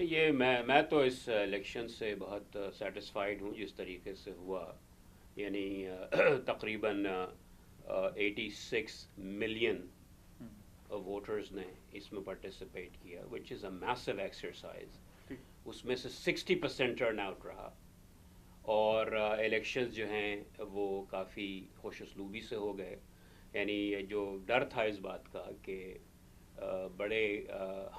یہ میں تو اس الیکشن سے بہت سیٹسفائیڈ ہوں جس طریقے سے ہوا. یعنی تقریباً 86 ملین ووٹرز نے اس میں پارٹیسپیٹ کیا وچ از اے میسو ایکسرسائز. اس میں سے 60% ٹرن آؤٹ رہا اور الیکشنز جو ہیں وہ کافی خوش اسلوبی سے ہو گئے. یعنی جو ڈر تھا اس بات کا کہ بڑے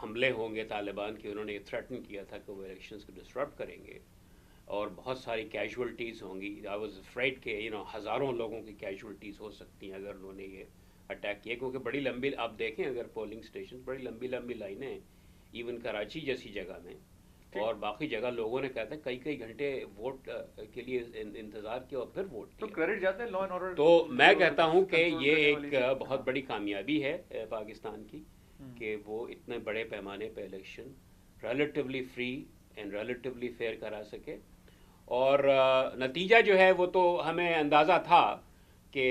حملے ہوں گے طالبان کے، انہوں نے یہ تھریٹن کیا تھا کہ وہ الیکشنز کو ڈسٹرپٹ کریں گے اور بہت ساری کیجولٹیز ہوں گی. آئی واز افریڈ کہ ہزاروں لوگوں کی کیجولٹیز ہو سکتی ہیں اگر انہوں نے یہ اٹیک کیا، کیونکہ بڑی لمبی آپ دیکھیں اگر پولنگ اسٹیشن بڑی لمبی لمبی لائنیں ہیں ایون کراچی جیسی جگہ میں، اور باقی جگہ لوگوں نے کہتا ہے کئی گھنٹے ووٹ کے لیے انتظار کیا اور پھر ووٹ تو کیا. کریڈٹ جاتا ہے لا اینڈ آرڈر. تو میں کہتا ہوں کہ یہ ایک بہت بڑی کامیابی ہے پاکستان کی کہ وہ اتنے بڑے پیمانے پہ election relatively free and relatively fair کرا سکے. اور نتیجہ جو ہے وہ تو ہمیں اندازہ تھا کہ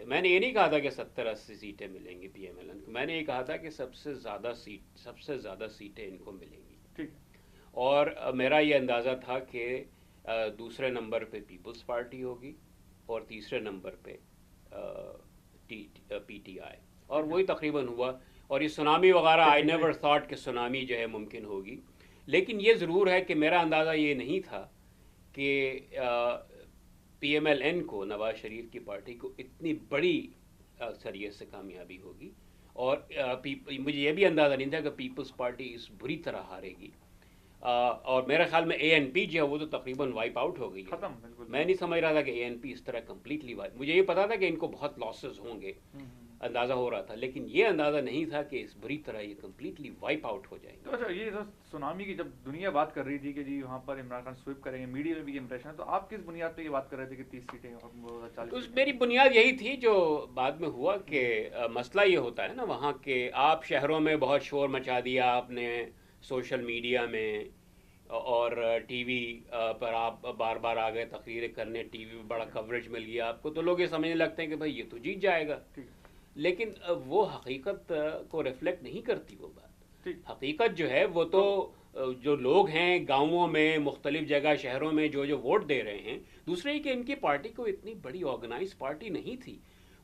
میں نے یہ نہیں کہا تھا کہ 70-80 سیٹیں ملیں گی پی ایم ایل این کو. میں نے یہ کہا تھا کہ سب سے زیادہ سیٹیں ان کو ملیں گی. اور میرا یہ اندازہ تھا کہ دوسرے نمبر پہ پیپلز پارٹی ہوگی اور تیسرے نمبر پہ پی ٹی آئی، اور وہی تقریباً ہوا. اور یہ سونامی وغیرہ آئی نیور تھاٹ کہ سونامی جو ہے ممکن ہوگی. لیکن یہ ضرور ہے کہ میرا اندازہ یہ نہیں تھا کہ پی ایم ایل این کو، نواز شریف کی پارٹی کو اتنی بڑی اکثریت سے کامیابی ہوگی. اور مجھے یہ بھی اندازہ نہیں تھا کہ پیپلز پارٹی اس بری طرح ہارے گی. اور میرے خیال میں اے این پی جو ہے وہ تو تقریباً وائپ آؤٹ ہو گئی ہے. میں نہیں سمجھ رہا تھا کہ اے این پی اس طرح کمپلیٹلی وائپ. مجھے یہ پتا تھا کہ ان کو بہت لاسز ہوں گے، اندازہ ہو رہا تھا، لیکن یہ اندازہ نہیں تھا کہ اس بری طرح یہ کمپلیٹلی وائپ آؤٹ ہو جائیں گے. تو اچھا، یہ سونامی کی جب دنیا بات کر رہی تھی کہ جی وہاں پر عمران خان سویپ کریں گے، میڈیا میں بھی یہ امپریشن ہے، تو آپ کس بنیاد پہ یہ بات کر رہے تھے کہ 30 سیٹیں اور 40 سیٹیں؟ میری بنیاد یہی تھی جو بعد میں ہوا کہ مسئلہ یہ ہوتا ہے نا وہاں کہ آپ شہروں میں بہت شور مچا دیا آپ نے سوشل میڈیا میں اور ٹی وی پر آپ بار بار آ گئے تقریریں کرنے، ٹی وی میں بڑا کوریج مل گیا آپ کو، تو لوگ یہ سمجھنے لگتے ہیں کہ بھائی یہ تو جیت جائے گا. لیکن وہ حقیقت کو ریفلیکٹ نہیں کرتی وہ بات. حقیقت جو ہے وہ تو جو لوگ ہیں گاؤں میں مختلف جگہ شہروں میں جو ووٹ دے رہے ہیں، دوسرے ہی کہ ان کی پارٹی کو اتنی بڑی آرگنائز پارٹی نہیں تھی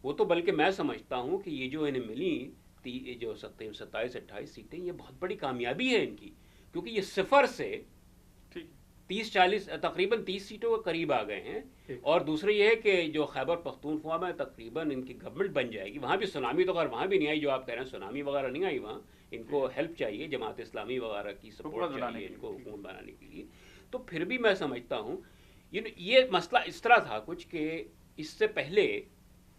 وہ تو، بلکہ میں سمجھتا ہوں کہ یہ جو انہیں ملی جو 27-28 سیٹیں یہ بہت بڑی کامیابی ہے ان کی، کیونکہ یہ صفر سے 30-40 تقریباً 30 سیٹوں کے قریب آ گئے ہیں. اور دوسرے یہ ہے کہ جو خیبر پختونخوا میں تقریباً ان کی گورنمنٹ بن جائے گی. وہاں بھی سونامی تو خیر وہاں بھی نہیں آئی جو آپ کہہ رہے ہیں، سونامی وغیرہ نہیں آئی وہاں. ان کو ہیلپ چاہیے، جماعت اسلامی وغیرہ کی سپورٹ چاہیے ان کو حکومت بنانے کے لیے. تو پھر بھی میں سمجھتا ہوں یہ مسئلہ اس طرح تھا کچھ کہ اس سے پہلے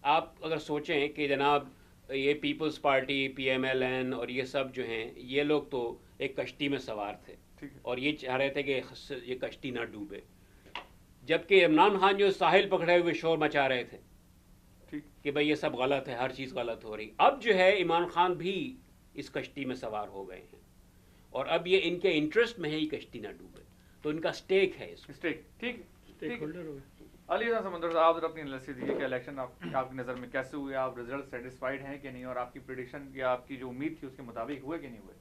آپ اگر سوچیں کہ جناب یہ Peoples Party, P M L N اور یہ سب جو ہیں یہ لوگ تو ایک کشتی میں سوار تھے اور یہ چاہ رہے تھے کہ یہ کشتی نہ ڈوبے، جبکہ عمران خان جو ساحل پکڑے ہوئے شور مچا رہے تھے کہ بھئی یہ سب غلط ہے، ہر چیز غلط ہو رہی. اب جو ہے عمران خان بھی اس کشتی میں سوار ہو گئے ہیں اور اب یہ ان کے انٹرسٹ میں ہے یہ کشتی نہ ڈوبے، تو ان کا سٹیک ہے اس میں. ٹھیک. علی حسن سمندر صاحب اپنی انالیسس دیجیے کہ الیکشن آپ کی نظر میں کیسے ہوئے، آپ رزلٹ سیٹسفائیڈ ہیں کہ نہیں، اور آپ کی پریڈکشن یا آپ کی جو امید تھی اس کے مطابق ہوئے کہ نہیں ہوئے؟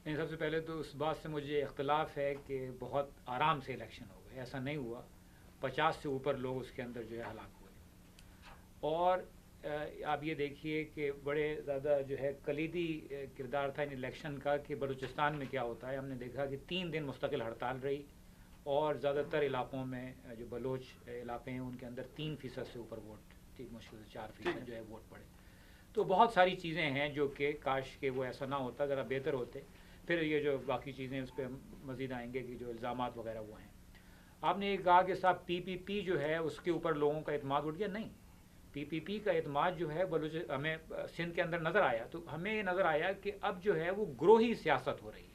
نہیں، سب سے پہلے تو اس بات سے مجھے اختلاف ہے کہ بہت آرام سے الیکشن ہو گئے، ایسا نہیں ہوا. 50 سے اوپر لوگ اس کے اندر جو ہے ہلاک ہوئے. اور آپ یہ دیکھیے کہ بڑے زیادہ جو ہے کلیدی کردار تھا ان الیکشن کا کہ بلوچستان میں کیا ہوتا ہے. ہم نے دیکھا کہ 3 دن مستقل ہڑتال رہی اور زیادہ تر علاقوں میں جو بلوچ علاقے ہیں ان کے اندر 3% سے اوپر ووٹ، ٹھیک مشکل سے 4% جو ہے ووٹ پڑے. تو بہت ساری چیزیں ہیں جو کہ کاش کہ وہ ایسا نہ ہوتا، ذرا بہتر ہوتے. پھر یہ جو باقی چیزیں اس پہ مزید آئیں گے کہ جو الزامات وغیرہ وہ ہیں. آپ نے یہ کہا کہ صاحب PPP جو ہے اس کے اوپر لوگوں کا اعتماد اٹھ گیا. نہیں، PPP کا اعتماد جو ہے ہمیں سندھ کے اندر نظر آیا، تو ہمیں یہ نظر آیا کہ اب جو ہے وہ گروہی سیاست ہو رہی ہے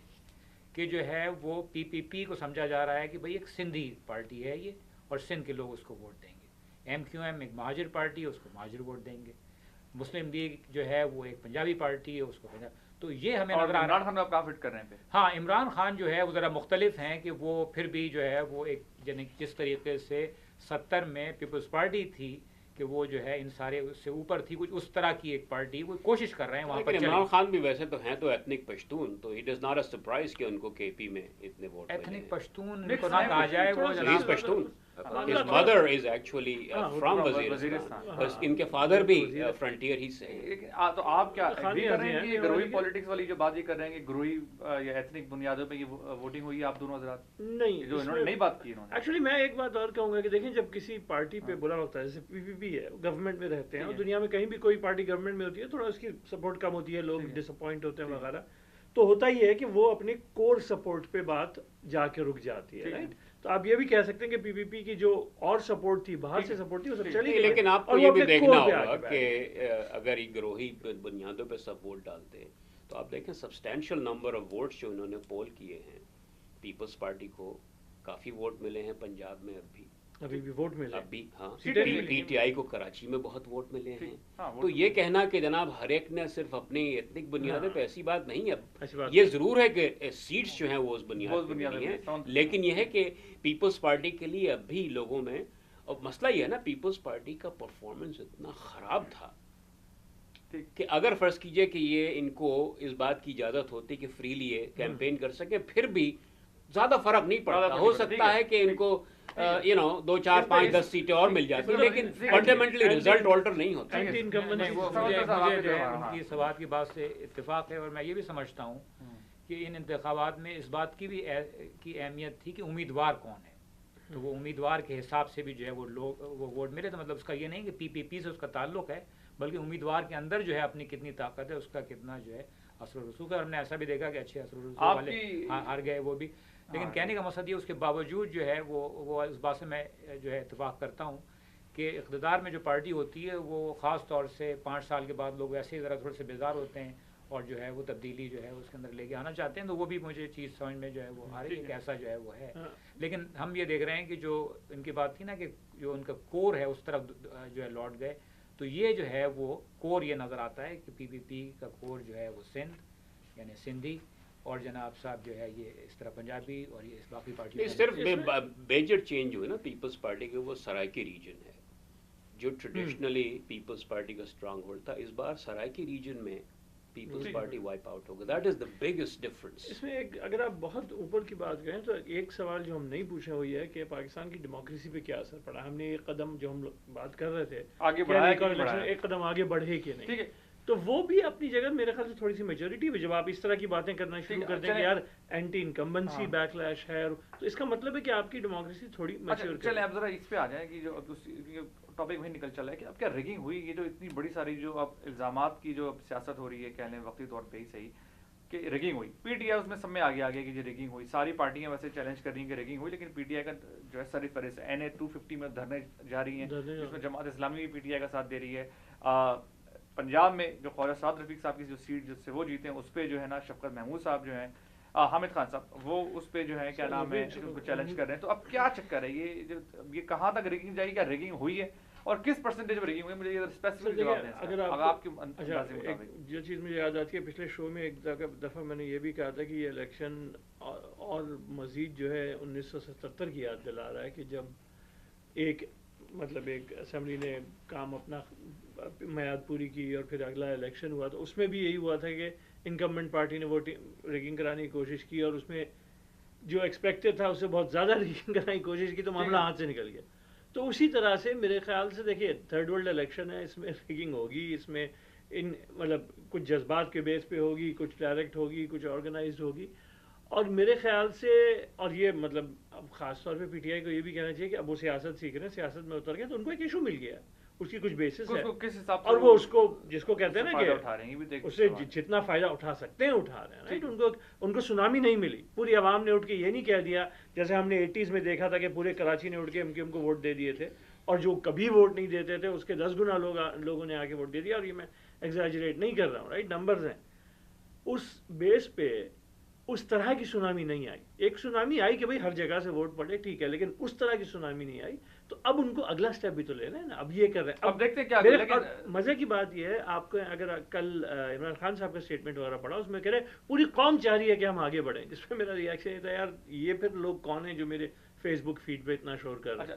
کہ جو ہے وہ PPP کو سمجھا جا رہا ہے کہ بھئی ایک سندھی پارٹی ہے یہ اور سندھ کے لوگ اس کو ووٹ دیں گے. MQM ایک مہاجر پارٹی ہے، اس کو مہاجر ووٹ دیں گے. مسلم لیگ جو ہے وہ ایک پنجابی پارٹی ہے، اس کو پنجاب. تو یہ ہمیں نظر آ رہا ہے. عمران خان آپ کہاں فٹ کر رہے ہیں؟ ہاں، عمران خان جو ہے وہ ذرا مختلف ہیں کہ وہ پھر بھی جو ہے وہ ایک یعنی جس طریقے سے 70 میں پیپلز پارٹی تھی کہ کہ وہ جو ہے ان سارے اس سے اوپر تھی، کچھ اس طرح کی ایک پارٹی، کوئی کوشش کر رہے ہیں وہاں پر لیکن عمران خان بھی ویسے تو ہیں تو ایتھنک پشتون، تو it is not a surprise کہ ان کو کے پی میں اتنے ووٹ ملے. ایتھنک پشتون کو نہ کہا جائے، وہ He is Pashtun. His mother is actually from Waziristan. بس ان کے فادر بھی فرنٹیئر ہی سے ہیں. تو آپ کیا ایگری کر رہے ہیں کہ گروہی پالیٹکس والی جو بات یہ کر رہے ہیں کہ گروہی یا ایتھنک بنیادوں پہ یہ ووٹنگ ہوئی ہے آپ دونوں حضرات؟ نہیں، جو انہوں نے نئی بات کی انہوں نے. ایکچولی میں ایک بات اور کہوں گا کہ دیکھیں جب کسی پارٹی پہ برا ہوتا ہے، جیسے پی پی پی ہے، گورنمنٹ میں رہتے ہیں، اور دنیا میں کہیں بھی کوئی پارٹی گورنمنٹ میں ہوتی ہے تھوڑا اس کی سپورٹ کم ہوتی ہے، لوگ ڈس اپوائنٹ ہوتے ہیں وغیرہ، تو ہوتا ہی ہے کہ وہ اپنے کور سپورٹ پہ بات جا کے رک جاتی ہے، رائٹ؟ تو آپ یہ بھی کہہ سکتے ہیں کہ پی پی پی کی جو اور سپورٹ تھی، باہر سے سپورٹ تھی، وہ سب چلی گئی. لیکن آپ کو یہ بھی دیکھنا ہوگا کہ اگر یہ گروہی بنیادوں پہ سب ووٹ ڈالتے تو آپ دیکھیں سبسٹینشیل نمبر آف ووٹس جو انہوں نے پول کیے ہیں، پیپلز پارٹی کو کافی ووٹ ملے ہیں پنجاب میں، ابھی بھی ووٹ ملے ابھی. ہاں، پی ٹی آئی کو کراچی میں بہت ووٹ ملے ہیں. تو یہ کہنا کہ جناب ہر ایک نے صرف اپنی ایتھنک بنیادوں پہ، ایسی بات نہیں ہے. یہ ضرور ہے کہ سیٹس جو ہیں وہ اس بنیاد پہ نہیں ہیں، لیکن یہ ہے کہ پیپلز پارٹی کے لیے اب بھی لوگوں میں، اور مسئلہ یہ ہے نا پیپلز پارٹی کا پرفارمنس اتنا خراب تھا کہ اگر فرض کیجئے کہ یہ ان کو اس بات کی اجازت ہوتی کہ فریلی یہ کیمپین کر سکیں، پھر بھی زیادہ فرق نہیں پڑتا. ہو سکتا ہے کہ ان کو 2 4 5 10 سیٹیں اور مل جاتی، لیکن فنڈامنٹلی ریزلٹ آلٹر نہیں ہوتا. ان کی سوات کی بات سے اتفاق ہے، اور میں یہ بھی سمجھتا ہوں کہ ان انتخابات میں اس بات کی بھی اہمیت تھی کہ امیدوار کون ہے. تو وہ امیدوار کے حساب سے بھی جو ہے وہ لوگ وہ ووٹ ملے. تو مطلب اس کا یہ نہیں کہ پی پی پی سے اس کا تعلق ہے، بلکہ امیدوار کے اندر جو ہے اپنی کتنی طاقت ہے، اس کا کتنا جو ہے اثر و رسوخ ہے. اور ہم نے ایسا بھی دیکھا کہ اچھے اثر و رسوخ والے ہار گئے وہ بھی. لیکن کہنے کا مقصد یہ اس کے باوجود جو ہے وہ اس بات سے میں جو ہے اتفاق کرتا ہوں کہ اقتدار میں جو پارٹی ہوتی ہے وہ خاص طور سے 5 سال کے بعد لوگ ایسے ہی ذرا تھوڑے سے بیزار ہوتے ہیں اور جو ہے وہ تبدیلی جو ہے اس کے اندر لے کے آنا چاہتے ہیں. تو وہ بھی مجھے چیز سمجھ میں جو ہے وہ آ رہی ہے کہ ایسا جو ہے وہ ہے. لیکن ہم یہ دیکھ رہے ہیں کہ جو ان کی بات تھی نا کہ جو ان کا کور ہے اس طرف جو ہے لوٹ گئے. تو یہ جو ہے وہ کور یہ نظر آتا ہے کہ پی پی پی کا کور جو ہے وہ سندھ یعنی سندھی، اور جناب صاحب جو ہے یہ اس طرح پنجابی، اور یہ اس باقی پارٹی صرف میجر چینج ہوئی نا پیپلز پارٹی کے، وہ سرائکی ریجن ہے جو ٹریڈیشنلی پیپلز پارٹی کا اسٹرانگ ہولڈ تھا. اس بار سرائکی ریجن میں پیپلز پارٹی وائپ آؤٹ ہو گئی. That is the biggest difference. اس میں اگر آپ بہت اوپر کی بات کریں تو ایک سوال جو ہم نہیں پوچھے وہ یہ ہے کہ پاکستان کی ڈیموکریسی پہ کیا اثر پڑا. ہم نے ایک قدم جو ہم بات کر رہے تھے ایک قدم آگے بڑھے کہ نہیں، تو وہ بھی اپنی جگہ میرے خیال سے تھوڑی سی میچورٹی ہے. جب آپ اس طرح کی باتیں کرنا شروع کر دیں کہ یار اینٹی انکمبنسی بیک لیش ہے، تو اس کا مطلب ہے کہ آپ کی ڈیموکریسی تھوڑی میچور. چلیں اب ذرا اس پہ آ جائیں کہ جو ٹاپک وہیں نکل چلا ہے کہ اب کیا ریگنگ ہوئی. یہ جو اتنی بڑی ساری جو اب الزامات کی جو سیاست ہو رہی ہے، کہہ لیں وقتی طور پہ ہی صحیح کہ ریگنگ ہوئی. پی ٹی آئی اس میں سب میں آگے کہ یہ ریگنگ ہوئی. ساری پارٹیاں ویسے چیلنج کر رہی ہیں کہ ریگنگ ہوئی، لیکن پی ٹی آئی کا جو ہے سر فہرست NA 250 میں دھرنے جاری ہیں، جس میں جماعت اسلامی بھی پی ٹی آئی کا ساتھ دے رہی ہے. پنجاب میں جو خواجہ سعد رفیق صاحب کی جو سیٹ جس سے وہ جیتے ہیں اس پہ جو ہے نا شفقت محمود صاحب جو ہیں، حامد خان صاحب، وہ اس پہ جو ہے کیا نام ہے ان کو چیلنج کر رہے ہیں. تو اب کیا چکر ہے یہ کہاں تک ریگنگ جائے گی؟ کیا ریگنگ ہوئی ہے اور کس پرسنٹیج میں ریگنگ ہوئی؟ مجھے یہ اسپیسیفک جواب دیں. اگر آپ کے اندازے مطابق جو چیز مجھے یاد آتی ہے پچھلے شو میں ایک دفعہ میں نے یہ بھی کہا تھا کہ یہ الیکشن اور مزید جو ہے 1977 کی یاد دلا رہا ہے کہ جب ایک اسمبلی نے کام اپنا میعاد پوری کی اور پھر اگلا الیکشن ہوا تو اس میں بھی یہی ہوا تھا کہ انکمبنٹ پارٹی نے ووٹنگ ریگنگ کرانے کی کوشش کی اور اس میں جو ایکسپیکٹڈ تھا اس سے بہت زیادہ ریگنگ کرانے کی کوشش کی تو معاملہ ہاتھ سے نکل گیا. تو اسی طرح سے میرے خیال سے دیکھیے تھرڈ ورلڈ الیکشن ہے، اس میں ریگنگ ہوگی، اس میں کچھ جذبات کے بیس پہ ہوگی، کچھ ڈائریکٹ ہوگی، کچھ آرگنائزڈ ہوگی. اور میرے خیال سے اور یہ اب خاص طور پہ پی ٹی آئی کو یہ بھی کہنا چاہیے کہ اب وہ سیاست سیکھ رہے ہیں، سیاست میں اتر گئے تو ان کو ایک ایشو مل گیا، اس کی کچھ بیسس ہے اور وہ اس کو جس کو کہتے ہیں نا کہ اس سے جتنا فائدہ اٹھا سکتے ہیں اٹھا رہے ہیں. رائٹ، ان کو سونامی نہیں ملی. پوری عوام نے اٹھ کے یہ نہیں کہہ دیا جیسے ہم نے 80s میں دیکھا تھا کہ پورے کراچی نے اٹھ کے MQM کو ووٹ دے دیے تھے، اور جو کبھی ووٹ نہیں دیتے تھے اس کے 10 گنا لوگوں نے آ کے ووٹ دے دیا. اور یہ میں ایگزیجریٹ نہیں کر رہا ہوں، رائٹ، نمبرز ہیں. اس بیس پہ اس طرح کی سونامی نہیں آئی. ایک سونامی آئی کہ بھائی ہر جگہ سے ووٹ پڑے، ٹھیک ہے، لیکن اس طرح کی سونامی نہیں آئی. تو اب ان کو اگلا سٹیپ بھی تو لینا ہے نا. اب یہ کر رہے ہیں، اب دیکھتے ہیں کیا. مزے کی بات یہ ہے، آپ کو اگر کل عمران خان صاحب کا اسٹیٹمنٹ وغیرہ پڑھا، اس میں کہہ رہے پوری قوم چاہ رہی ہے کہ ہم آگے بڑھیں. جس پہ میرا ریئیکشن یہ تھا یار یہ پھر لوگ کون ہیں جو میرے فیس بک فیڈ پہ اتنا شور کر رہے ہیں.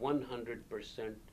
100%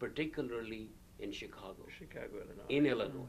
particularly in Chicago, in Illinois.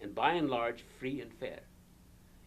and by and large free and fair।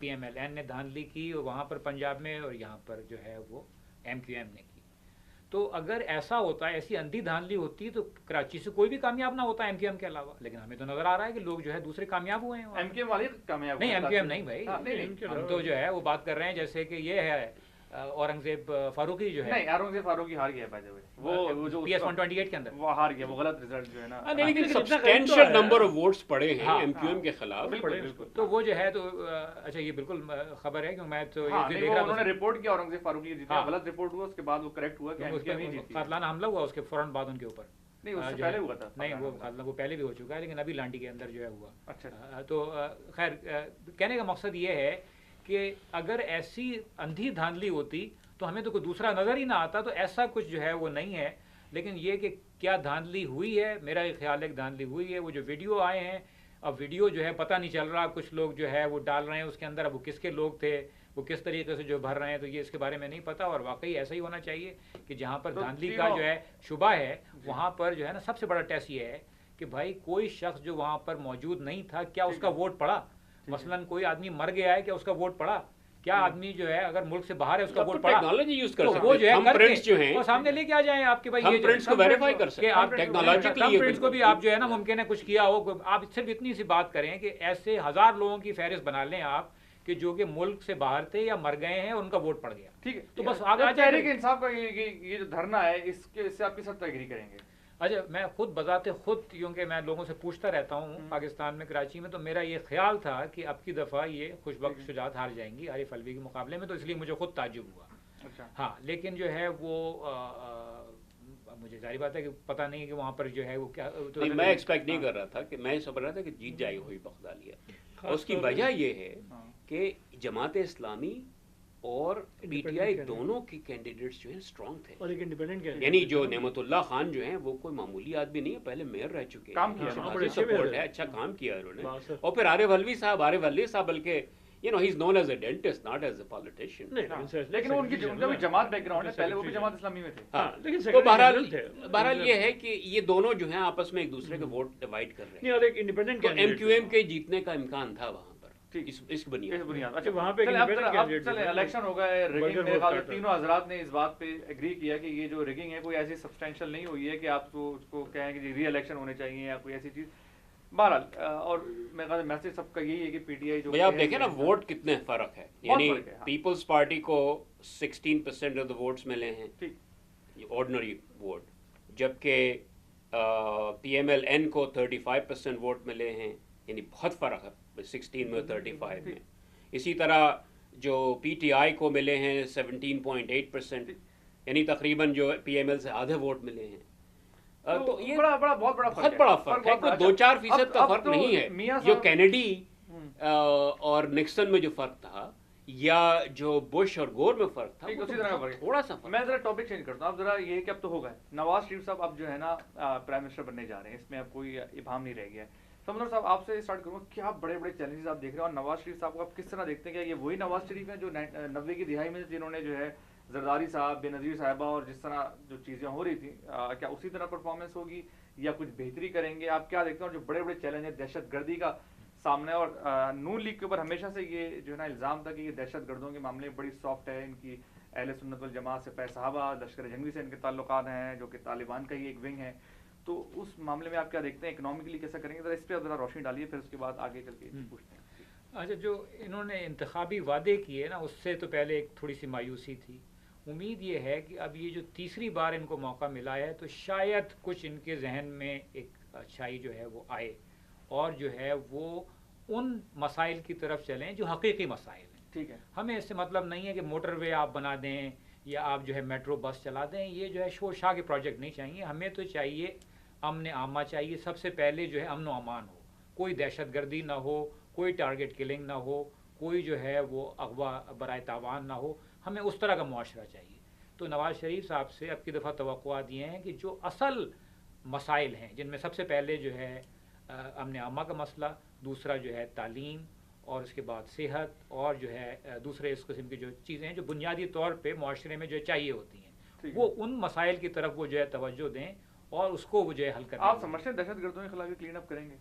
PMLN نے دھاندلی کی اور وہاں پر پنجاب میں، اور یہاں پر جو ہے وہ MQM نے کی. تو اگر ایسا ہوتا ہے، ایسی اندھی دھاندلی ہوتی تو کراچی سے کوئی بھی کامیاب نہ ہوتا MQM کے علاوہ. لیکن ہمیں تو نظر آ رہا ہے کہ لوگ جو ہے دوسرے کامیاب ہوئے ہیں. MQM والے کامیاب نہیں MQM نہیں بھائی، نہیں ہم تو جو ہے وہ بات کر رہے ہیں جیسے کہ یہ ہے اورنگزیب فاروقی جو ہے. نہیں، اورنگزیب فاروقی ہار گیا بائی دی وے. وہ جو PS 128 کے اندر وہ ہار گیا، وہ غلط رزلٹ جو ہے نا. لیکن سبسٹینشیل نمبر آف ووٹس پڑے ہیں MQM کے خلاف. بالکل. تو وہ جو ہے تو اچھا یہ بالکل خبر ہے کہ میں تو دیکھ رہا تھا، انہوں نے رپورٹ کیا اورنگزیب فاروقی جیتا، غلط رپورٹ ہوا، اس کے بعد وہ کریکٹ ہوا کہ MQM ہی جیتی. قاتلانہ حملہ ہوا اس کے فوراً بعد ان کے اوپر. نہیں، اس سے پہلے ہوا تھا. نہیں، وہ پہلے بھی ہو چکا ہے، لیکن ابھی لانڈی کے اندر جو ہے ہوا. اچھا. تو خیر کہنے کا مقصد یہ ہے کہ اگر ایسی اندھی دھاندلی ہوتی تو ہمیں تو کوئی دوسرا نظر ہی نہ آتا. تو ایسا کچھ جو ہے وہ نہیں ہے. لیکن یہ کہ کیا دھاندلی ہوئی ہے، میرا یہ خیال ہے کہ دھاندلی ہوئی ہے. وہ جو ویڈیو آئے ہیں، اب ویڈیو جو ہے پتہ نہیں چل رہا، کچھ لوگ جو ہے وہ ڈال رہے ہیں اس کے اندر، اب وہ کس کے لوگ تھے، وہ کس طریقے سے جو بھر رہے ہیں، تو یہ اس کے بارے میں نہیں پتہ. اور واقعی ایسا ہی ہونا چاہیے کہ جہاں پر دھاندلی کا جو ہے شبہ ہے وہاں پر جو ہے نا سب سے بڑا ٹیسٹ یہ ہے کہ بھائی کوئی شخص جو وہاں پر موجود نہیں تھا، کیا اس کا ووٹ پڑا؟ مثلاً کوئی آدمی مر گیا ہے، کیا اس کا ووٹ پڑا؟ کیا آدمی جو ہے اگر ملک سے باہر ہے اس کا ووٹ پڑا؟ ٹیکنالوجی یوز کر تو سکتے وہ جو ہے ہیں، پرنٹس جو ہیں وہ سامنے لے کے آ جائیں آپ کے بھائی، ہم یہ پرنٹس کو ویریفائی کر سکتے کہ ہیں آپ ٹیکنالوجیکلی. پرنٹس کو بھی آپ جو ہے نا ممکن ہے کچھ کیا ہو. آپ صرف اتنی سی بات کریں کہ ایسے 1000 لوگوں کی فہرست بنا لیں آپ کہ جو کہ ملک سے باہر تھے یا مر گئے ہیں، ان کا ووٹ پڑ گیا. ٹھیک ہے. تو بس آگے تحریک انصاف کا یہ جو دھرنا ہے، اس سے آپ کس حد تک ایگری کریں گے؟ اچھا، میں خود بذات خود، کیونکہ میں لوگوں سے پوچھتا رہتا ہوں پاکستان میں کراچی میں، تو میرا یہ خیال تھا کہ اب کی دفعہ یہ خوش بخت شجاعت ہار جائیں گی عارف الوی کے مقابلے میں، تو اس لیے مجھے خود تعجب ہوا. ہاں، لیکن جو ہے وہ مجھے ظاہر بات ہے کہ پتہ نہیں کہ وہاں پر جو ہے وہ کیا. میں ایکسپیکٹ نہیں کر رہا تھا کہ میں سمجھ رہا تھا کہ جیت جائے ہوئی بغدادیہ. اس کی وجہ یہ ہے کہ جماعت اسلامی اور PTI دونوں کی کینڈیڈیٹس جو ہیں اسٹرانگ تھے، اور ایک انڈیپینڈنٹ کینڈیڈیٹ، یعنی جو نعمت اللہ خان جو ہیں وہ کوئی معمولی آدمی نہیں ہے، پہلے میئر رہ چکے ہیں، سپورٹ ہے، اچھا کام کیا انہوں نے. اور پھر عارف الوی صاحب بلکہ he is known as a dentist, not as a politician. لیکن ان کا بھی جماعت بیک گراؤنڈ ہے، پہلے وہ بھی جماعت اسلامی میں تھے. تو بہرحال یہ ہے کہ یہ دونوں جو ہیں آپس میں ایک دوسرے کے ووٹ ڈیوائڈ کر رہے ہیں، اور ایک انڈیپینڈنٹ MQM کے جیتنے کا امکان تھا وہاں پر اس بنیاد. اچھا، وہاں پہ الیکشن ہو گئے، ریگنگ میرے خیال سے تینوں حضرات نے اس بات پہ ایگری کیا کہ یہ جو ریگنگ ہے کوئی ایسی سبسٹینشیل نہیں ہوئی ہے کہ آپ کو اس کو کہیں کہ ری الیکشن ہونے چاہیے یا کوئی ایسی چیز. بہرحال اور میرا میسج سب کا یہی ہے کہ PTI جو آپ دیکھیں نا ووٹ کتنے فرق ہے، یعنی پیپلز پارٹی کو 16% آف دا ووٹس ملے ہیں آرڈنری ووٹ، جبکہ PMLN کو 35% ووٹ ملے ہیں، یعنی بہت فرق ہے 16 میں 35 میں. اسی طرح جو PTI کو ملے ہیں 17.8%، یعنی تقریباً جو PML سے آدھے ووٹ ملے ہیں. تو یہ بہت بڑا فرق ہے، کوئی 2-4% کا فرق نہیں ہے. جو کینیڈی اور نکسن میں جو فرق تھا یا جو بش اور گور میں فرق تھا، اسی طرح کا تھوڑا سا. میں ذرا ٹاپک چینج کرتا ہوں. اب ذرا یہ کہ اب تو ہو گئے نواز شریف صاحب اب جو ہے نا پرائم منسٹر بننے جا رہے ہیں، اس میں اب کوئی ابہام نہیں رہ گیا ہے. سمندر صاحب آپ سے اسٹارٹ کروں گا، کیا بڑے بڑے چیلنجز آپ دیکھ رہے ہیں اور نواز شریف صاحب کو آپ کس طرح دیکھتے ہیں؟ کہ یہ وہی نواز شریف ہیں جو 90 کی دہائی میں جنہوں نے جو ہے زرداری صاحب، بے نظیر صاحبہ اور جس طرح جو چیزیں ہو رہی تھیں، کیا اسی طرح پرفارمنس ہوگی یا کچھ بہتری کریں گے؟ آپ کیا دیکھتے ہیں؟ اور جو بڑے بڑے چیلنج ہیں دہشت گردی کا سامنے، اور نون لیگ کے اوپر ہمیشہ سے یہ جو ہے نا الزام تھا کہ یہ دہشت گردوں کے معاملے میں بڑی سافٹ ہے، ان کی اہل سنت والجماعت سے صحابہ، لشکر جنگی سے ان کے تعلقات ہیں جو کہ طالبان کا ہی ایک ونگ ہے. تو اس معاملے میں آپ کیا دیکھتے ہیں؟ اکنامکلی کیسا کریں گے؟ ذرا اس پہ ذرا روشنی ڈالیے، پھر اس کے بعد آگے چل کے پوچھتے ہیں. اچھا، جو انہوں نے انتخابی وعدے کیے نا، اس سے تو پہلے ایک تھوڑی سی مایوسی تھی. امید یہ ہے کہ اب یہ جو تیسری بار ان کو موقع ملا ہے تو شاید کچھ ان کے ذہن میں ایک اچھائی جو ہے وہ آئے اور جو ہے وہ ان مسائل کی طرف چلیں جو حقیقی مسائل ہیں. ٹھیک ہے، ہمیں اس سے مطلب نہیں ہے کہ موٹر وے آپ بنا دیں یا آپ جو ہے میٹرو بس چلا دیں، یہ جو ہے شور شاہ کے پروجیکٹ نہیں چاہیے. ہمیں تو چاہیے امن عامہ چاہیے. سب سے پہلے جو ہے امن و امان ہو، کوئی دہشت گردی نہ ہو، کوئی ٹارگٹ کلنگ نہ ہو، کوئی جو ہے وہ اغوا برائے تاوان نہ ہو. ہمیں اس طرح کا معاشرہ چاہیے. تو نواز شریف صاحب سے اب کی دفعہ توقعات یہ ہیں کہ جو اصل مسائل ہیں، جن میں سب سے پہلے جو ہے امن عامہ کا مسئلہ، دوسرا جو ہے تعلیم، اور اس کے بعد صحت، اور جو ہے دوسرے اس قسم کی جو چیزیں ہیں جو بنیادی طور پہ معاشرے میں جو چاہیے ہوتی ہیں، وہ ان مسائل کی طرف وہ جو ہے توجہ دیں اور اس کو وہ جو ہے حل کریں. آپ سمجھتے ہیں دہشت گردوں کے خلاف کلین اپ کریں گے؟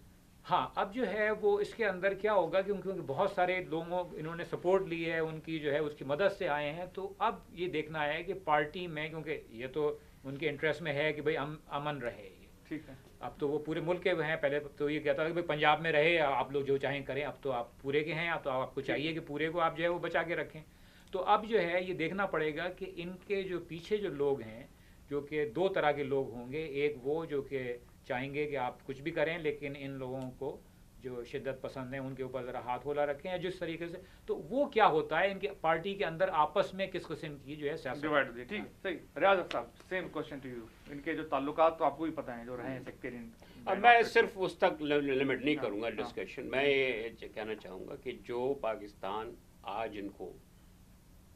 ہاں اب جو ہے وہ اس کے اندر کیا ہوگا کہ کیونکہ بہت سارے لوگوں انہوں نے سپورٹ لی ہے ان کی جو ہے اس کی مدد سے آئے ہیں، تو اب یہ دیکھنا ہے کہ پارٹی میں، کیونکہ یہ تو ان کے انٹرسٹ میں ہے کہ بھئی امن رہے یہ، ٹھیک ہے، اب تو وہ پورے ملک کے ہیں، پہلے تو یہ کہتا تھا کہ بھئی پنجاب میں رہے آپ لوگ جو چاہیں کریں، اب تو آپ پورے کے ہیں، اب تو آپ کو چاہیے کہ پورے کو آپ جو ہے وہ بچا کے رکھیں. تو اب جو ہے یہ دیکھنا پڑے گا کہ ان کے جو پیچھے جو لوگ ہیں، جو کہ دو طرح کے لوگ ہوں گے، ایک وہ جو کہ چاہیں گے کہ آپ کچھ بھی کریں لیکن ان لوگوں کو جو شدت پسند ہیں ان کے اوپر ذرا ہاتھ ہولا رکھیں، یا جس طریقے سے، تو وہ کیا ہوتا ہے ان کے پارٹی کے اندر آپس میں کس قسم کی جو ہے سیاست ڈیوائڈ ہوتی ہے. ٹھیک، صحیح. ریاض صاحب سیم کوشچن ٹو یو. ان کے جو تعلقات تو آپ کو بھی پتہ ہیں جو رہے ہیں سیکٹرین. اب میں صرف اس تک لمٹ نہیں کروں گا ڈسکشن. میں یہ کہنا چاہوں گا کہ جو پاکستان آج ان کو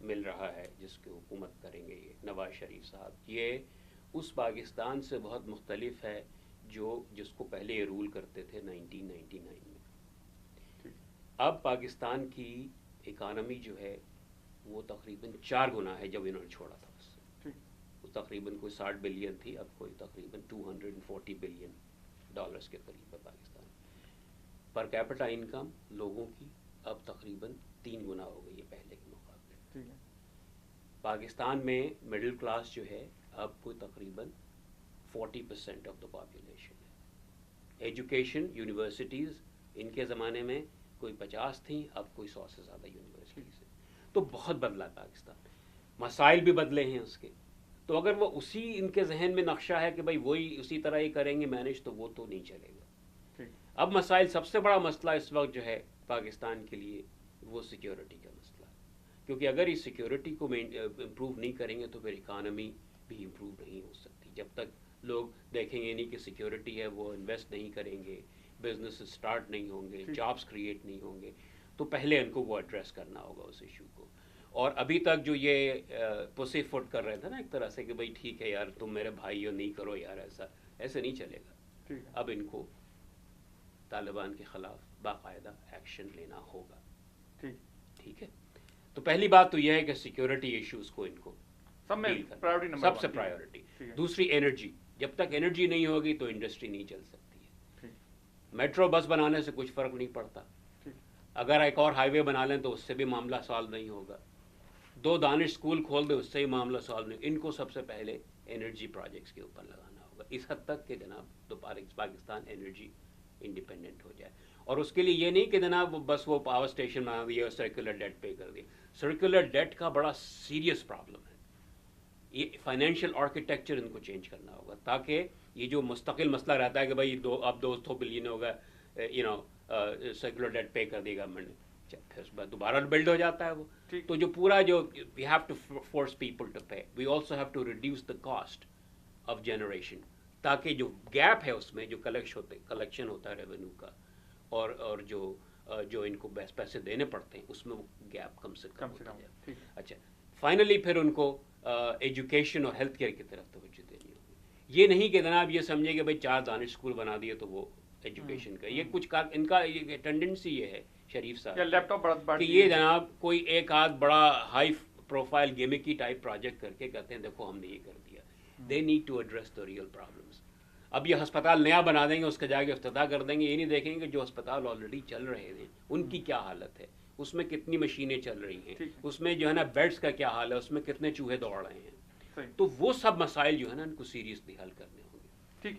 مل رہا ہے، جس کی حکومت کریں گے یہ نواز شریف صاحب، یہ اس پاکستان سے بہت مختلف ہے جس کو پہلے یہ رول کرتے تھے 1999 میں. اب پاکستان کی اکانومی جو ہے وہ تقریباً 4 گنا ہے جب انہوں نے چھوڑا تھا اس سے. وہ تقریباً کوئی 60 بلین تھی، اب کوئی تقریباً 240 بلین ڈالرز کے قریب ہے پاکستان. پر کیپٹا انکم لوگوں کی اب تقریباً 3 گنا ہو گئی ہے پہلے کے مقابلے. پاکستان میں مڈل کلاس جو ہے اب کوئی تقریباً 40% آف دا پاپولیشن ہے. ایجوکیشن یونیورسٹیز ان کے زمانے میں کوئی 50 تھیں، اب کوئی 100 سے زیادہ یونیورسٹیز ہیں. تو بہت بدلا ہے پاکستان، مسائل بھی بدلے ہیں اس کے. تو اگر وہ اسی ان کے ذہن میں نقشہ ہے کہ بھائی وہی اسی طرح ہی کریں گے مینیج، تو وہ تو نہیں چلے گا. اب مسائل، سب سے بڑا مسئلہ اس وقت جو ہے پاکستان کے لیے وہ سیکیورٹی کا مسئلہ ہے. کیونکہ اگر اس سیکیورٹی کو امپروو نہیں کریں گے تو پھر اکانومی بھی امپروو نہیں ہو سکتی. جب تک لوگ دیکھیں گے نہیں کہ سیکیورٹی ہے، وہ انویسٹ نہیں کریں گے، بزنس اسٹارٹ نہیں ہوں گے، جابس کریٹ نہیں ہوں گے، تو پہلے ان کو وہ ایڈریس کرنا ہوگا اس ایشو کو. اور ابھی تک جو یہ پوسی فٹ کر رہے تھے نا ایک طرح سے کہ بھائی ٹھیک ہے یار تم میرے بھائی ہو، نہیں کرو یار، ایسے نہیں چلے گا. اب ان کو طالبان کے خلاف باقاعدہ ایکشن لینا ہوگا. ٹھیک ہے. تو پہلی بات تو یہ ہے کہ سیکیورٹی ایشوز کو ان کو سب سے پرائیورٹی. دوسری انرجی. جب تک انرجی نہیں ہوگی تو انڈسٹری نہیں چل سکتی ہے. میٹرو بس بنانے سے کچھ فرق نہیں پڑتا. اگر ایک اور ہائی وے بنا لیں تو اس سے بھی معاملہ سالو نہیں ہوگا. 2 دانش اسکول کھول دیں، اس سے ہی معاملہ سالو نہیں. ان کو سب سے پہلے انرجی پروجیکٹس کے اوپر لگانا ہوگا اس حد تک کہ جناب تو پاکستان انرجی انڈیپینڈنٹ ہو جائے. اور اس کے لیے یہ نہیں کہ جناب بس وہ پاور اسٹیشن بنا دیا اور سرکولر ڈیٹ پے کر دیا. سرکولر ڈیٹ کا بڑا سیریس پرابلم ہے. یہ فائنینشیل آرکیٹیکچر ان کو چینج کرنا ہوگا تاکہ یہ جو مستقل مسئلہ رہتا ہے کہ بھائی اب 200 بلین ہوگا، سرکولر ڈیٹ پے کر دی گورنمنٹ نے، پھر اس بعد دوبارہ بلڈ ہو جاتا ہے وہ. تو جو پورا جو we have to force people to pay, we also have to reduce the cost of generation, تاکہ جو گیپ ہے اس میں جو کلیکشن ہوتا ہے ریونیو کا اور جو ان کو پیسے دینے پڑتے ہیں اس میں وہ گیپ کم سے کم ہوتا جائے. اچھا، فائنلی پھر ان کو ایجوکیشن اور ہیلتھ کیئر کی طرف توجہ دینی ہوگی. یہ نہیں کہ جناب یہ سمجھے کہ بھائی 4 دانش اسکول بنا دیے تو وہ ایجوکیشن کا. یہ کچھ ان کا ٹینڈنسی یہ ہے شریف صاحب کہ یہ جناب کوئی ایک آدھ بڑا ہائی پروفائل گیمکی ٹائپ پروجیکٹ کر کے کہتے ہیں دیکھو ہم نے یہ کر دیا. They need to address the real problems. اب یہ ہسپتال نیا بنا دیں گے، اس کے جا کے افتتاح کر دیں گے، یہ نہیں دیکھیں گے کہ جو ہسپتال آلریڈی چل رہے ہیں ان کی کیا حالت ہے، اس میں کتنی مشینیں چل رہی ہیں، اس میں جو ہے نا بیڈس کا کیا حال ہے، اس میں کتنے چوہے دوڑ رہے ہیں. تو وہ سب مسائل جو ہے نا ان کو سیریسلی حل کرنے ہوں گے. ٹھیک.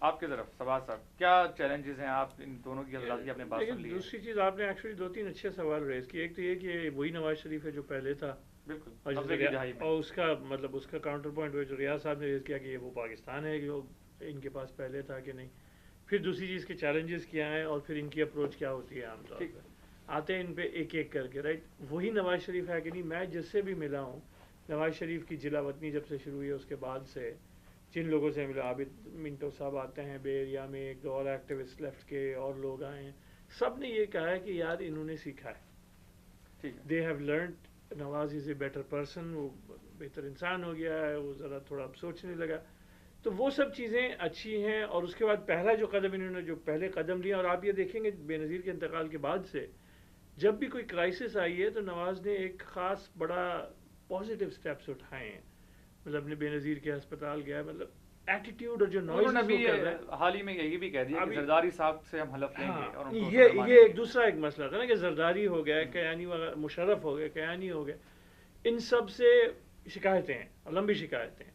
آپ کی طرف سوال صاحب کیا چیلنجز ہیں؟ آپ ان دونوں کی حضرات کی اپنے بات سن لی. دوسری چیز آپ نے ایکچولی 2-3 اچھے سوال ریز کیے. ایک تو یہ کہ وہی نواز شریف ہے جو پہلے تھا، بالکل، اور اس کا مطلب اس کا کاؤنٹر پوائنٹ جو ریاض صاحب نے ریز کیا کہ وہ پاکستان ہے جو ان کے پاس پہلے تھا کہ نہیں. پھر دوسری چیز کے چیلنجز کیا ہیں اور پھر ان کی اپروچ کیا ہوتی ہے. عام طور پہ آتے ہیں ان پہ ایک ایک کر کے، رائٹ. وہی نواز شریف ہے کہ نہیں. میں جس سے بھی ملا ہوں نواز شریف کی جلا وطنی جب سے شروع ہوئی ہے اس کے بعد سے جن لوگوں سے ملا، عابد منٹو صاحب آتے ہیں بے ایریا میں، ایک 2 اور ایکٹیوسٹ لیفٹ کے اور لوگ آئے ہیں، سب نے یہ کہا ہے کہ یار انہوں نے سیکھا ہے. They have learned. Nawaz is a better person, وہ بہتر انسان ہو گیا ہے، وہ ذرا تھوڑا اب سوچنے لگا. تو وہ سب چیزیں اچھی ہیں. اور اس کے بعد پہلا جو قدم انہوں نے جو پہلے قدم لیا، اور آپ یہ دیکھیں گے بے نظیر کے انتقال کے بعد سے جب بھی کوئی کرائسس آئی ہے تو نواز نے ایک خاص بڑا پازیٹیو سٹیپس اٹھائے ہیں. مطلب اپنے بے نظیر کے ہسپتال گیا، مطلب ایٹیٹیوڈ اور جو انہوں نے نوائز بھی وہ کر رہا ہے. حال ہی میں یہی بھی کہہ دیا کہ ابھی- زرداری صاحب سے ہم حلف لیں گے ہاں، اور ان کو یہ فرمانے یہ گے. ایک دوسرا ایک مسئلہ تھا نا کہ زرداری ہو گیا, کیانی وغیرہ, مشرف ہو گئے, کیانی ہو گئے, ان سب سے شکایتیں ہیں اور لمبی شکایتیں ہیں.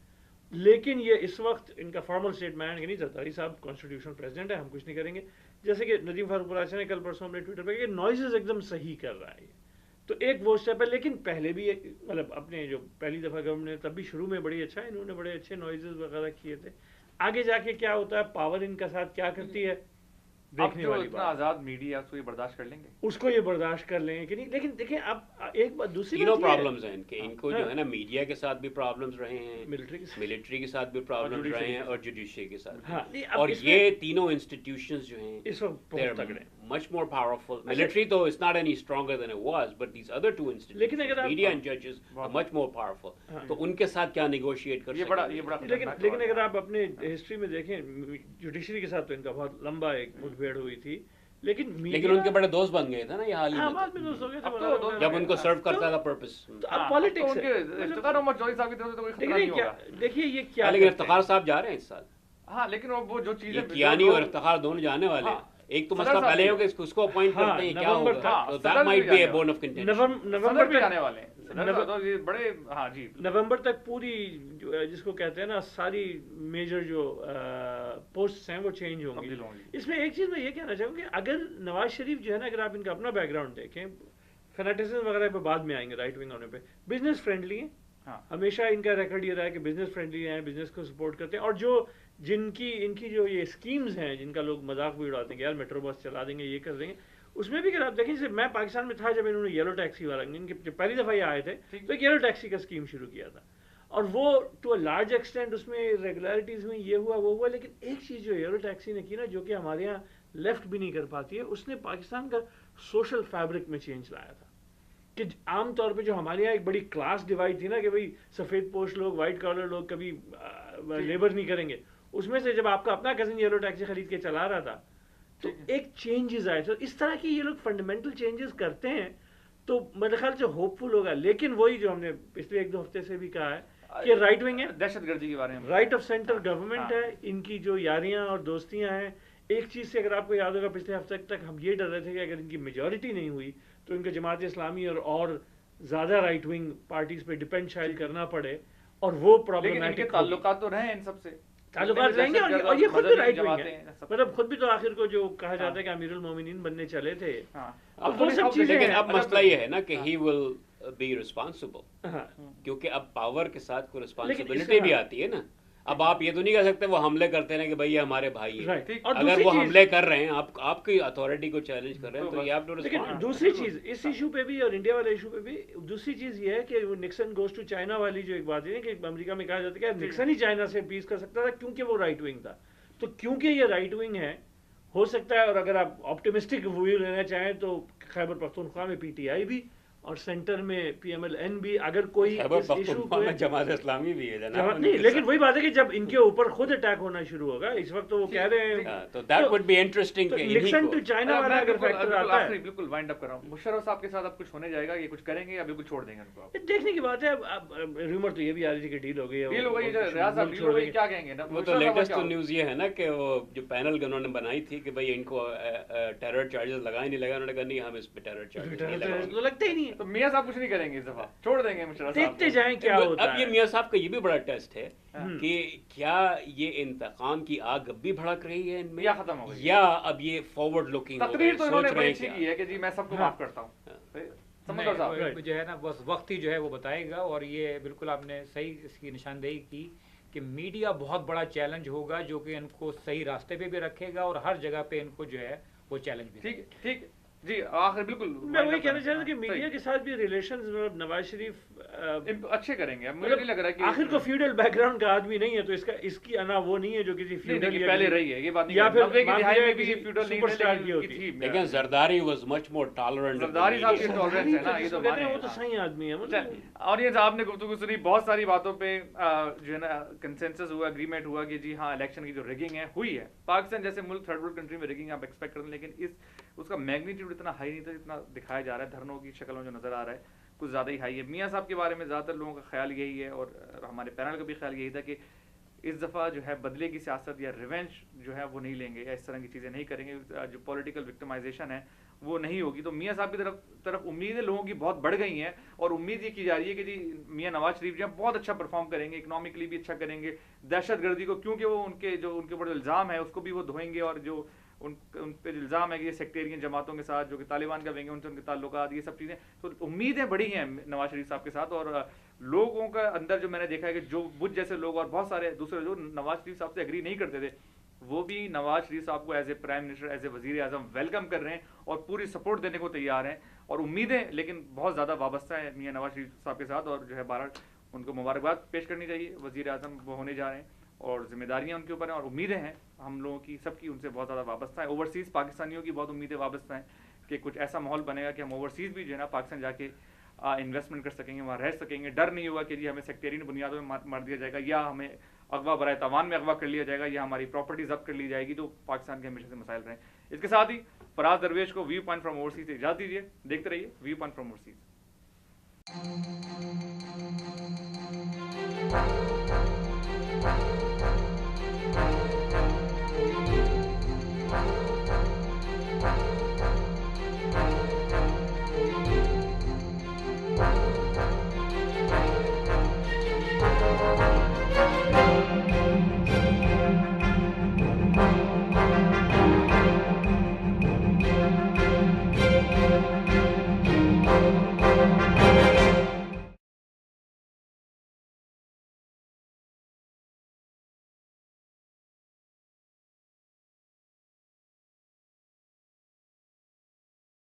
لیکن یہ اس وقت ان کا فارمل اسٹیٹمنٹ کہ نہیں, زرداری صاحب کانسٹیٹیوشنل پریزیڈنٹ ہے, ہم کچھ نہیں کریں گے. جیسے کہ ندیم فاروق قراشی نے کل پرسوں اپنے ٹویٹر پہ کہ نوائزز ایک دم صحیح کر رہا ہے یہ, تو ایک وہ اسٹیپ ہے. لیکن پہلے بھی مطلب اپنے جو پہلی دفعہ گورنمنٹ نے تب بھی شروع میں بڑی اچھا انہوں نے بڑے اچھے نوائزز وغیرہ کیے تھے. آگے جا کے کیا ہوتا ہے, پاور ان کا ساتھ کیا کرتی ہے, اب دیکھنے جو والی اتنا بات. آزاد میڈیا اس کو یہ برداشت کر لیں گے. اس کو یہ برداشت کر لیں کہ نہیں. لیکن دیکھیں اب ایک بات دوسری تینوں بات یہ ہے, پرابلمز ہیں ان کے, ان کو جو ہے نا میڈیا کے ساتھ بھی پرابلمز رہے ہیں, ملٹری کے ساتھ. ملٹری کے ساتھ بھی پرابلمز رہے ہیں, اور جوڈیشری کے ساتھ ہاں بھی. نہیں, اب اور اس میں یہ تینوں انسٹیٹیوشنز جو ہیں اس وقت بہت تگڑے ہیں. much more powerful. Military though is not any stronger than it was, but these other two لیکن اگر institutions, آپ- media and judges, are much more powerful. تو ان کے ساتھ کیا نیگوشیٹ کر یہ سکیں بڑا گے؟ یہ بڑا لیکن اگر آپ اپنے ہسٹری میں دیکھیں, جوڈیشری کے ساتھ تو ان کا بہت لمبا ایک مٹ بھیڑ ہوئی تھی, لیکن لیکن ان کے بڑے دوست بن گئے تھے نا یہ حال ہی ہاں میں بعد میں دوست ہو گئے اب تو تھے دوست- جب ان کو سرو کرتا تھا پرپس. تو اب پالیٹکس ان کے افتخار محمد جوہری صاحب کی طرف سے تو کوئی خطرہ نہیں ہوگا. دیکھیے یہ کیا لیکن کرتے ہیں. افتخار صاحب جا رہے ہیں اس سال, ہاں لیکن وہ جو چیزیں یہ کیانی اور افتخار دونوں جانے والے ہیں. ایک تو مسئلہ پہلے ہو کہ اس کو اپوائنٹ کرتے ہیں, کیا نومبر ہوگا, تک. so that might be a bone of contention. نومبر بھی آنے والے ہیں. یہ بڑے ہاں جی نومبر تک پوری جس کو کہتے ہیں نا ساری میجر جو پوسٹس ہیں وہ چینج ہوں گی. اس میں ایک چیز میں یہ کہنا چاہوں گا کہ اگر نواز شریف جو ہے نا, اگر آپ ان کا اپنا بیک گراؤنڈ دیکھیں, فینیٹزم وغیرہ پہ بعد میں آئیں گے, رائٹ ونگ ہونے پہ بزنس فرینڈلی ہیں. ہمیشہ ان کا ریکارڈ یہ رہا ہے کہ بزنس فرینڈلی ہیں, بزنس کو سپورٹ کرتے ہیں. اور جو ان کی جو یہ اسکیمز ہیں جن کا لوگ مذاق بھی اڑاتے ہیں کہ یار میٹرو بس چلا دیں گے, یہ کر دیں گے, اس میں بھی اگر آپ دیکھیں, جیسے میں پاکستان میں تھا جب انہوں نے یلو ٹیکسی والا, ان کے جب پہلی دفعہ یہ آئے تھے تو ایک یلو ٹیکسی کا اسکیم شروع کیا تھا, اور وہ ٹو اے لارج ایکسٹینٹ اس میں ریگولیرٹیز ہوئی, یہ ہوا وہ ہوا. لیکن ایک چیز جو یلو ٹیکسی نے کی نا, جو کہ ہمارے یہاں لیفٹ بھی نہیں کر پاتی ہے, اس نے پاکستان کا سوشل فیبرک میں چینج لایا تھا. کہ عام طور پہ جو ہمارے یہاں ایک بڑی کلاس ڈیوائڈ تھی نا کہ بھائی سفید پوش لوگ, وائٹ کالر لوگ کبھی لیبر نہیں کریں گے, اس میں سے جب آپ کا اپنا کزن یلو ٹیکسی خرید کے چلا رہا تھا تو ایک چینجز آئے. تو اس طرح کی یہ لوگ فنڈامنٹل چینجز کرتے ہیں تو میرے خیال سے ہوپ فل ہوگا. لیکن وہی جو ہم نے پچھلے ایک دو ہفتے سے بھی کہا ہے کہ رائٹ ونگ ہے, دہشت گردی کے بارے میں, رائٹ آف سینٹر گورنمنٹ ہے, ان کی جو یاریاں اور دوستیاں ہیں. ایک چیز سے اگر آپ کو یاد ہوگا, پچھلے ہفتے تک ہم یہ ڈر رہے تھے کہ اگر ان کی میجورٹی نہیں ہوئی تو ان کو جماعت اسلامی اور زیادہ رائٹ ونگ پارٹیز پہ ڈپینڈ شاید کرنا پڑے, اور وہ لیکن ان کے پرابلمٹک تعلقات تو رہے ان سب سے, تعلقات رہیں گے. اور یہ خود بھی رائٹ ونگ ہے, ہیں. مطلب خود بھی تو آخر کو جو کہا جاتا ہے کہ امیر المومنین بننے چلے تھے. اب وہ سب چیزیں لیکن ہیں. اب مسئلہ یہ ہے نا کہ ہی ول بی ریسپانسبل, ہاں کیونکہ اب پاور کے ساتھ کوئی لیکن اس ریسپانسبلٹی بھی کا- آتی ہے نا. اب آپ یہ تو نہیں کہہ سکتے وہ حملے کرتے ہیں کہ بھائی یہ ہمارے بھائی ہیں. Right. اور اگر دوسری وہ چیز- حملے کر رہے ہیں, آپ کی اتھارٹی کو چیلنج کر رہے ہیں, تو یہ آپ لیکن دوسری چیز اس ایشو پہ بھی اور انڈیا والے ایشو پہ بھی, دوسری چیز یہ ہے کہ وہ نکسن گوز ٹو چائنا والی جو ایک بات ہے کہ امریکہ میں کہا جاتا ہے کہ نکسن ہی چائنا سے پیس کر سکتا تھا کیونکہ وہ رائٹ ونگ تھا. تو کیونکہ یہ رائٹ ونگ ہے, ہو سکتا ہے, اور اگر آپ آپٹیمسٹک ویو لینا چاہیں تو خیبر پختونخوا میں پی ٹی آئی بھی اور سینٹر میں پی ایم ایل این بھی, اگر کوئی اس ایشو کو جماعت اسلامی بھی ہے جناب. نہیں, لیکن وہی بات ہے کہ جب ان کے اوپر خود اٹیک ہونا شروع ہوگا, اس وقت تو وہ کہہ رہے ہیں تو دیٹ وڈ بی انٹرسٹنگ کہ نکسن ٹو چائنا والا اگر فیکٹر آتا ہے. بالکل وائنڈ اپ کر رہا ہوں, مشرف صاحب کے ساتھ اب کچھ ہونے جائے گا, یہ کچھ کریں گے یا بالکل چھوڑ دیں گے ان کو؟ دیکھنے کی بات ہے. اب ریومر تو یہ بھی آ رہی تھی کہ ڈیل ہو گئی ہے, ڈیل ہو گئی, ریاض صاحب ڈیل ہو گئی, کیا کہیں گے نا. وہ تو لیٹسٹ تو نیوز یہ ہے نا کہ وہ جو پینل انہوں نے بنائی تھی کہ بھائی ان کو ٹیرر چارجز لگائے نہیں لگا, انہوں نے کہا نہیں ہم اس پہ ٹیرر چارجز نہیں لگائیں گے. تو لگتا ہی نہیں ہے. تو میاں صاحب کچھ نہیں کریں گے اس دفعہ, چھوڑ دیں گے مشرف صاحب. دیکھتے جائیں کیا ہوتا ہے. اب یہ میاں صاحب کا یہ بھی بڑا ٹیسٹ ہے کہ کیا یہ انتقام کی آگ اب بھی بھڑک رہی ہے ان میں, یا ختم ہو گئی, یا اب یہ فارورڈ لوکنگ ہو تقریر گئی, تو انہوں نے سوچ رہے بڑی ہیں کی ہے کہ جی میں سب کو معاف کرتا ہوں. سمجھدار صاحب جو ہے نا بس وقت ہی جو ہے وہ بتائے گا. اور یہ بالکل آپ نے صحیح اس کی نشاندہی کی کہ میڈیا بہت بڑا چیلنج ہوگا جو کہ ان کو صحیح راستے پہ بھی رکھے گا, اور ہر جگہ پہ ان کو جو ہے وہ چیلنج بھی. ٹھیک ٹھیک جی, آخر بالکل میں وہی کہنا چاہتا ہوں کہ میڈیا کے ساتھ بھی ریلیشنز نواز شریف اچھے کریں گے. مجھے نہیں لگ رہا کہ آخر کو فیوڈل بیک گراؤنڈ کا آدمی نہیں ہے, تو اس کی انا وہ نہیں ہے جو کسی فیوڈل پہلے رہی ہے, یہ بات نہیں, یا پھر 90 کی دہائی میں بھی فیوڈل نہیں سپر اسٹار کی تھی, ہوتی. لیکن Zardari was much more tolerant. Zardari صاحب کی ٹالرنس ہے نا, یہ تو کہتے ہیں وہ تو صحیح آدمی ہے. اور یہ آپ نے گفتگو سنی, بہت ساری باتوں پہ جو ہے نا کنسنسس ہوا, اگریمنٹ ہوا کہ جی ہاں الیکشن کی جو ریگنگ ہے ہوئی ہے. پاکستان جیسے ملک تھرڈ ورلڈ کنٹری میں ریگنگ آپ ایکسپیکٹ کرتے ہیں, لیکن اس کا میگنیٹیوڈ اتنا ہائی نہیں تھا جتنا دکھایا جا رہا ہے. دھرنوں کی شکل میں جو نظر آ رہا ہے کچھ زیادہ ہی ہائی ہے. میاں صاحب کے بارے میں زیادہ تر لوگوں کا خیال یہی ہے, اور ہمارے پینل کا بھی خیال یہی تھا کہ اس دفعہ جو ہے بدلے کی سیاست یا ریونج جو ہے وہ نہیں لیں گے یا اس طرح کی چیزیں نہیں کریں گے. جو پولیٹیکل وکٹمائزیشن ہے وہ نہیں ہوگی. تو میاں صاحب کی طرف امیدیں لوگوں کی بہت بڑھ گئی ہیں, اور امید یہ کی جا رہی ہے کہ جی میاں نواز شریف جو ہے بہت اچھا پرفارم کریں گے, اکنامکلی بھی اچھا کریں گے, دہشت گردی کو کیونکہ وہ ان کے اوپر الزام ہے اس کو بھی وہ دھوئیں گے, اور جو ان پہ الزام ہے کہ یہ سیکٹیرین جماعتوں کے ساتھ جو کہ طالبان کا ونگ ہے ان سے ان کے تعلقات, یہ سب چیزیں, تو امیدیں بڑی ہیں نواز شریف صاحب کے ساتھ. اور لوگوں کا اندر جو میں نے دیکھا ہے کہ جو بدھ جیسے لوگ اور بہت سارے دوسرے جو نواز شریف صاحب سے ایگری نہیں کرتے تھے, وہ بھی نواز شریف صاحب کو as a prime minister, as a وزیر اعظم ویلکم کر رہے ہیں اور پوری سپورٹ دینے کو تیار ہیں. اور امیدیں لیکن بہت زیادہ وابستہ ہیں میاں نواز شریف صاحب کے ساتھ, اور جو ہے بہرحال ان کو مبارکباد پیش کرنی چاہیے. وزیر اعظم وہ ہونے جا رہے ہیں اور ذمہ داریاں ان کے اوپر ہیں, اور امیدیں ہیں ہم لوگوں کی سب کی ان سے بہت زیادہ وابستہ ہیں. اوورسیز پاکستانیوں کی بہت امیدیں وابستہ ہیں کہ کچھ ایسا ماحول بنے گا کہ ہم اوورسیز بھی جو ہے نا پاکستان جا کے انویسٹمنٹ کر سکیں گے, وہاں رہ سکیں گے. ڈر نہیں ہوگا کہ جی ہمیں سیکٹیرین بنیادوں میں مار دیا جائے گا, یا ہمیں اغوا برائے تاوان میں اغوا کر لیا جائے گا, یا ہماری پراپرٹی ضبط کر لی جائے گی, جو پاکستان کے ہمیشہ سے مسائل رہے ہیں. اس کے ساتھ ہی فراز درویش کو ویو پوائنٹ فرام اوورسیز سے اجازت دیجیے. دیکھتے رہیے ویو پوائنٹ فرام اوورسیز.